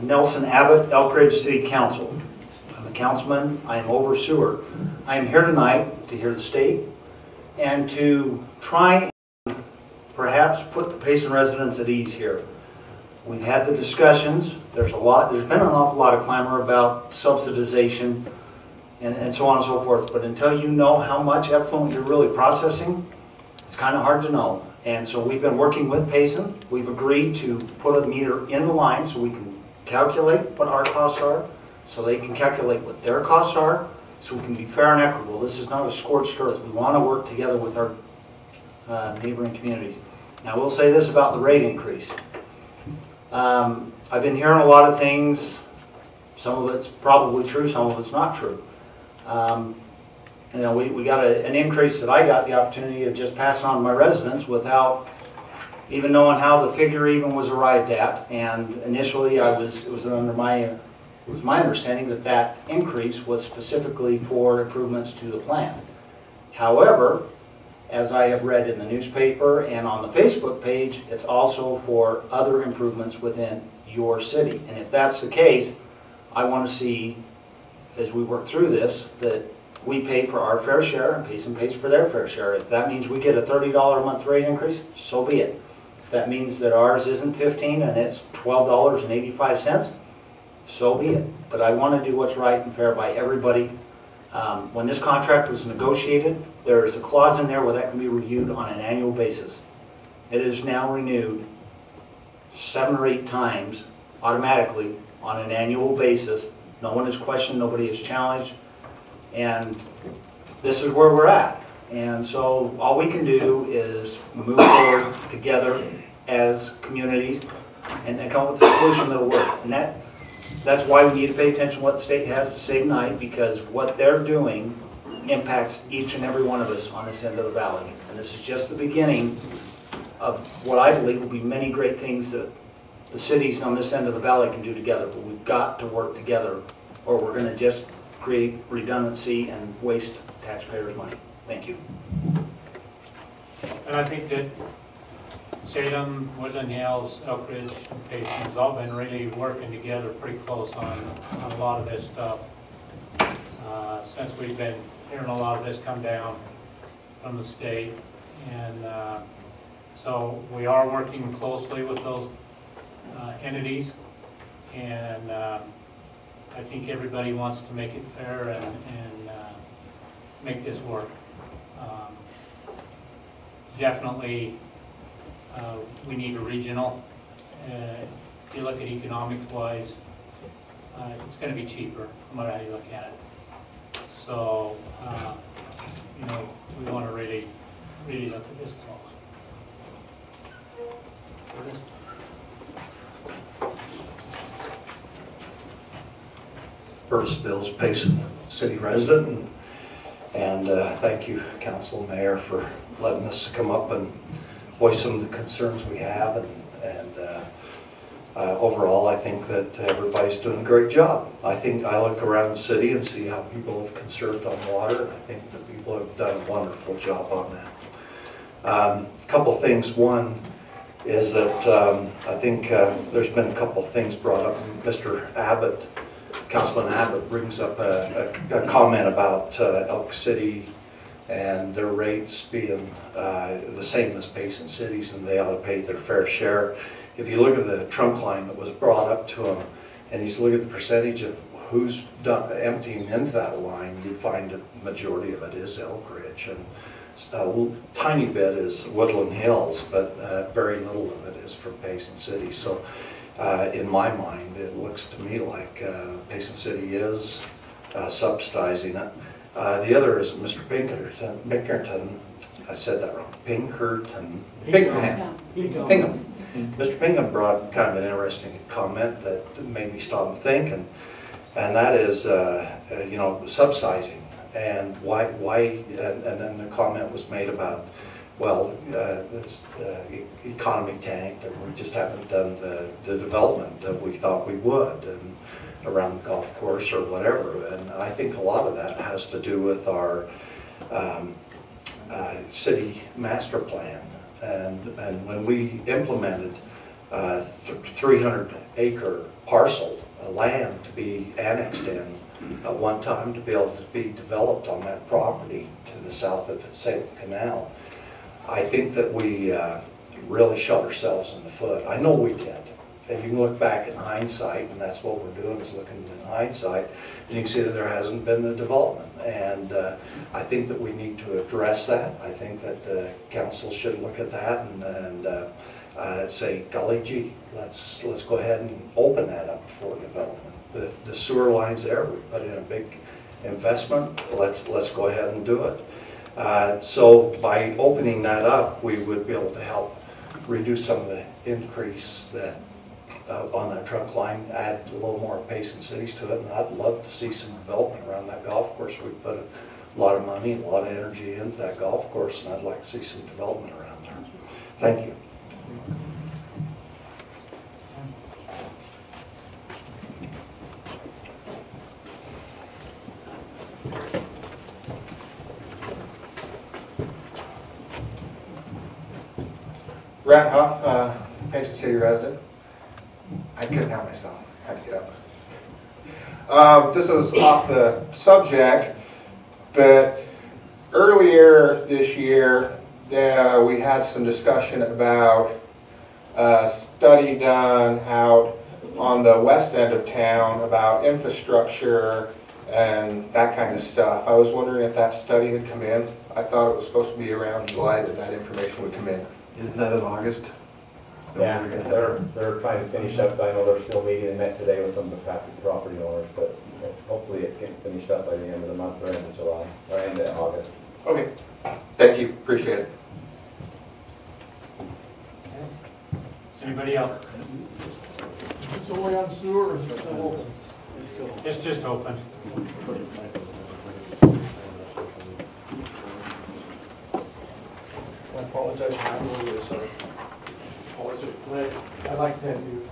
Nelson Abbott, Elk Ridge City Council. I'm a councilman. I am over sewer. I am here tonight to hear the state and to try and perhaps put the Payson residents at ease here. We've had the discussions. There's been an awful lot of clamor about subsidization and so on and so forth. But until you know how much effluent you're really processing, it's kind of hard to know. And so we've been working with Payson. We've agreed to put a meter in the line so we can calculate what our costs are, so they can calculate what their costs are, so we can be fair and equitable. This is not a scorched earth. We want to work together with our neighboring communities. Now, I will say this about the rate increase. I've been hearing a lot of things. Some of it's probably true, some of it's not true. You know, we got an increase that I got the opportunity of just passing on to my residents without even knowing how the figure even was arrived at. And initially, it was my understanding that that increase was specifically for improvements to the plant. However, as I have read in the newspaper and on the Facebook page, it's also for other improvements within your city. And if that's the case, I want to see, as we work through this, that we pay for our fair share and Payson pays for their fair share. If that means we get a $30 a month rate increase, so be it. If that means that ours isn't $15 and it's $12.85, so be it. But I want to do what's right and fair by everybody. When this contract was negotiated, there is a clause in there where that can be reviewed on an annual basis. It is now renewed 7 or 8 times automatically on an annual basis. No one is questioned, nobody is challenged, and this is where we're at. And so all we can do is move forward together as communities and come up with a solution that'll work. And that's why we need to pay attention to what the state has to say tonight, because what they're doing impacts each and every one of us on this end of the valley. And this is just the beginning of what I believe will be many great things that the cities on this end of the valley can do together. But we've got to work together, or we're going to just create redundancy and waste taxpayers' money. Thank you. And I think that Salem, Woodland Hills, Elk Ridge, and Payson has all been really working together pretty close on a lot of this stuff. Since we've been hearing a lot of this come down from the state. And so we are working closely with those entities. And I think everybody wants to make it fair and make this work. Definitely, we need a regional. If you look at economics-wise, it's going to be cheaper, no matter how you look at it. So, you know, we want to really look at this close. Curtis Bills, Payson city resident, and thank you, Council and Mayor, for letting us come up and voice some of the concerns we have. And overall, I think that everybody's doing a great job. I think I look around the city and see how people have conserved on water, and I think that people have done a wonderful job on that. A couple of things. One is that I think there's been a couple of things brought up. Mr. Abbott, Councilman Abbott, brings up a comment about Elk City and their rates being the same as Payson cities, and they ought to pay their fair share. If you look at the trunk line that was brought up to him, and you look at the percentage of who's emptying into that line, you'd find that the majority of it is Elk Ridge, and a tiny bit is Woodland Hills, but very little of it is from Payson City. So in my mind, it looks to me like Payson City is subsidizing it. The other is Mr. Pinkerton, I said that wrong, Pinkerton. Pingham. Mr. Pingham brought kind of an interesting comment that made me stop and think, and that is, you know, subsidizing, and why, and then the comment was made about, well, it's economy tanked, and we just haven't done the development that we thought we would, and around the golf course or whatever. And I think a lot of that has to do with our city master plan. And when we implemented 300 acre parcel of land to be annexed in at one time to be able to be developed on that property to the south of the Salem Canal. I think that we really shot ourselves in the foot. I know we did. And you can look back in hindsight, and that's what we're doing, is looking in hindsight, and you can see that there hasn't been the development. And I think that we need to address that. I think that the council should look at that and say, golly gee, let's go ahead and open that up for development. The sewer line's there, we put in a big investment, let's go ahead and do it. So by opening that up, we would be able to help reduce some of the increase that on that trunk line, add a little more Payson cities to it, and I'd love to see some development around that golf course. We put a lot of money, a lot of energy into that golf course, and I'd like to see some development around there. Thank you. Rat Huff, Payson City resident. I couldn't help myself. Had to get up. This is off the subject, but earlier this year we had some discussion about a study done out on the west end of town about infrastructure and that kind of stuff. I was wondering if that study had come in. I thought it was supposed to be around July that information would come in. Isn't that in August? Yeah, they're trying to finish up. I know they're still meeting. They met today with some of the property owners, but hopefully it's getting finished up by the end of the month or end of July, or end of August. Okay, thank you, appreciate it. Anybody else? Is this only on sewer or is it still open? It's just open. I apologize for not doing this. Or is it late? I'd like to have you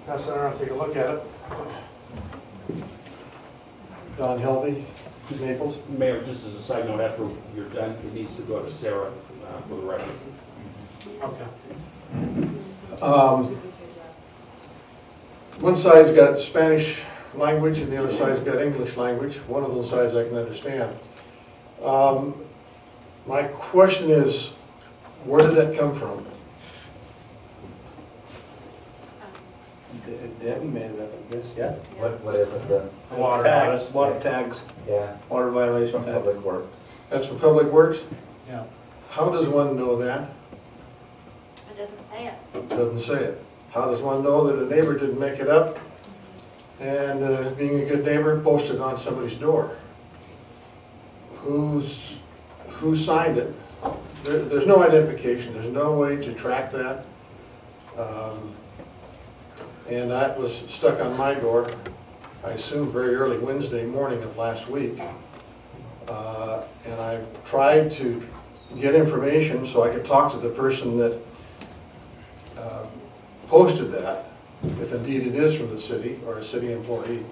pass that around, take a look at it. Don Helby, Naples. Mayor, just as a side note, after you're done, it needs to go to Sarah for the record. Okay. One side's got Spanish language and the other side's got English language. One of those sides I can understand. My question is, where did that come from? Debbie made it up, I guess, yeah. What is it? The Water Tags, notice. water tags, yeah, water violation. Public Works. That's from Public Works? Yeah. How does one know that? It doesn't say it. It doesn't say it. How does one know that a neighbor didn't make it up and being a good neighbor posted on somebody's door? Who signed it? There's no identification. There's no way to track that. And that was stuck on my door, I assume very early Wednesday morning of last week. And I've tried to get information so I could talk to the person that posted that, if indeed it is from the city or a city employee.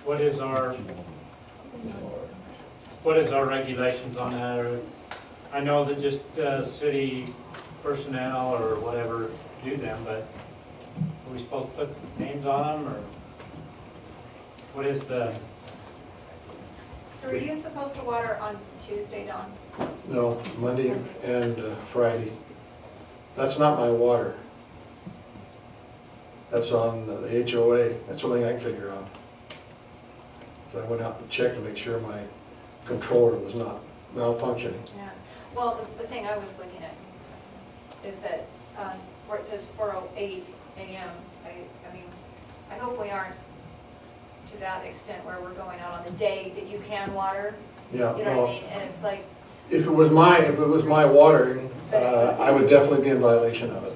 What is our regulations on that? Or, I know that just city personnel or whatever do them, but are we supposed to put names on them, or what is the? So are you supposed to water on Tuesday, Dawn? No, Monday and Friday. That's not my water. That's on the HOA. That's the only thing I can figure out. So I went out and checked to make sure my controller was not malfunctioning. Yeah. Well, the thing I was looking at is that where it says 4:08 a.m., I mean, I hope we aren't to that extent where we're going out on the day that you can water. Yeah. You know what I mean? And it's like, If it was my watering, I would definitely be in violation of it.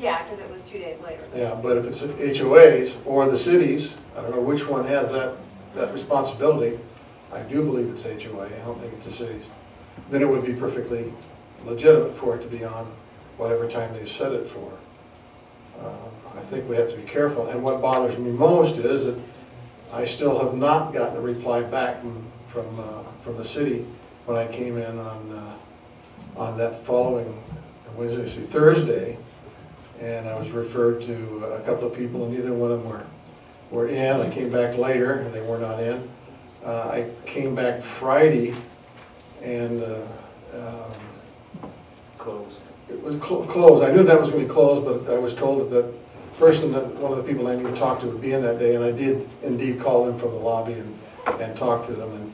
yeah, because it was 2 days later. Yeah, but if it's HOAs or the cities, I don't know which one has that responsibility. I do believe it's HOA. I don't think it's the cities. Then it would be perfectly legitimate for it to be on whatever time they set it for. I think we have to be careful. And what bothers me most is that I still have not gotten a reply back from the city when I came in on that following Thursday, and I was referred to a couple of people, and neither one of them were in. I came back later, and they were not in. I came back Friday, and Closed. it was closed. I knew that was going to be closed, but I was told that the person, that one of the people I need to talk to would be in that day, and I did indeed call them from the lobby and talk to them,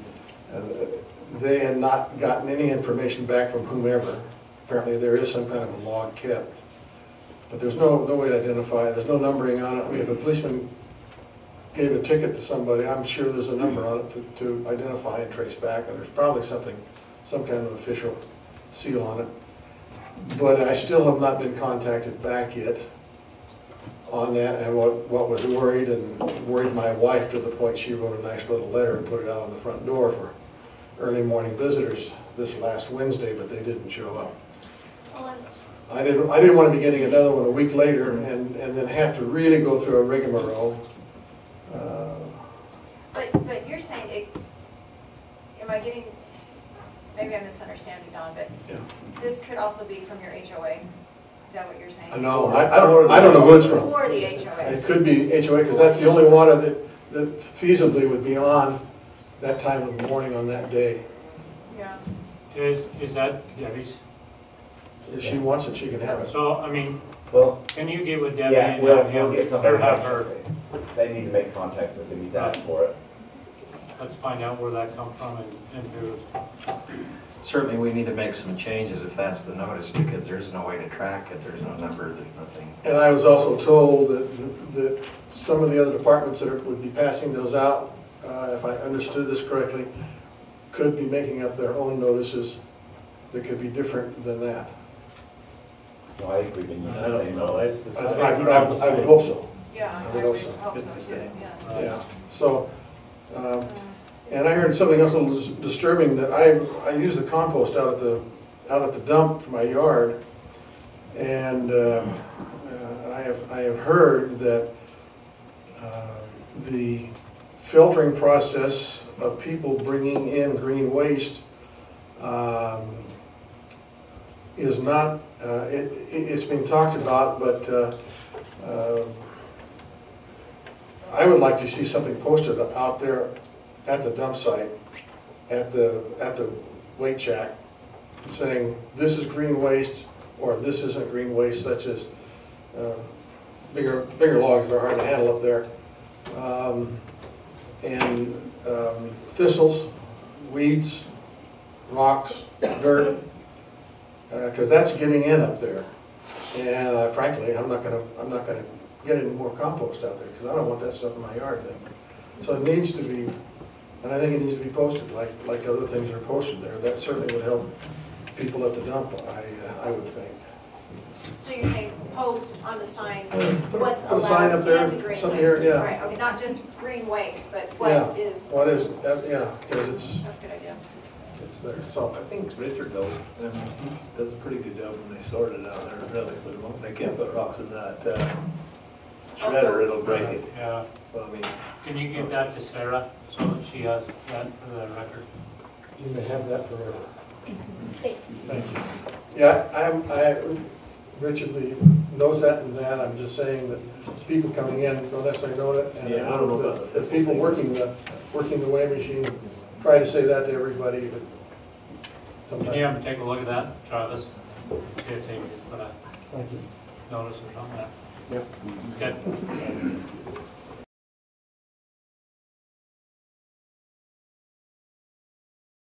and they had not gotten any information back from whomever. Apparently there is some kind of a log kept, but there's no way to identify it. There's no numbering on it. I mean, if a policeman gave a ticket to somebody, I'm sure there's a number on it to identify and trace back, and there's probably some kind of official seal on it. But I still have not been contacted back yet on that, and what was worried my wife to the point she wrote a nice little letter and put it out on the front door for early morning visitors this last Wednesday, but they didn't show up. I didn't want to be getting another one a week later and then have to really go through a rigmarole. But you're saying it, am I getting, maybe I'm misunderstanding, Don, but Yeah. this could also be from your HOA? Is that what you're saying? No, I don't know who it's from. Or the HOA? It could be HOA, because that's the only water that feasibly would be on that time of the morning on that day. Yeah. Is that Debbie's? If she wants it, she can have it. So, I mean, Well, can you get with Debbie yeah, and we'll have him, get something. or have her? They need to make contact with him, he's asked for it. Let's find out where that come from and who. Certainly, we need to make some changes if that's the notice, because there's no way to track it, there's no number, there's nothing. And I was also told that some of the other departments that would be passing those out, if I understood this correctly, could be making up their own notices that could be different than that. No, I think we've been using I the don't same know, notice. it's I would hope so. Yeah, I I would would also. hope It's so the too, same. yeah. Yeah, so, and I heard something else a little disturbing, that I use the compost out at the dump for my yard, and I have heard that the filtering process of people bringing in green waste is not, it's been talked about, but I would like to see something posted out there at the dump site, at the weight shack, saying this is green waste or this isn't green waste, such as bigger logs that are hard to handle up there, and thistles, weeds, rocks, dirt, because that's getting in up there. And frankly, I'm not gonna get any more compost out there, because I don't want that stuff in my yard then. So it needs to be, and I think it needs to be posted like other things are posted there. That certainly would help people at the dump, I would think. So you're saying post on the sign, Put what's a sign up allowed there, in green something here, waste? yeah. Right, okay, not just green waste, but Yeah. what is, What is, yeah, because that's a good idea. it's there. So, I think Richard though, he does a pretty good job when they sort it out there, really, but they can't put rocks in that shredder, it'll break it. Yeah. Well, I mean, Can you give that to Sarah so that she has that for the record? you may have that forever. Thank you. Yeah, Richard knows that and that. I'm just saying that people coming in don't necessarily know it. And Yeah, I don't know about the the people working the weighing machine try to say that to everybody, but Can you sometimes. have them take a look at that, Travis? See if they can put a Thank you. notice or something there. Yep. Good.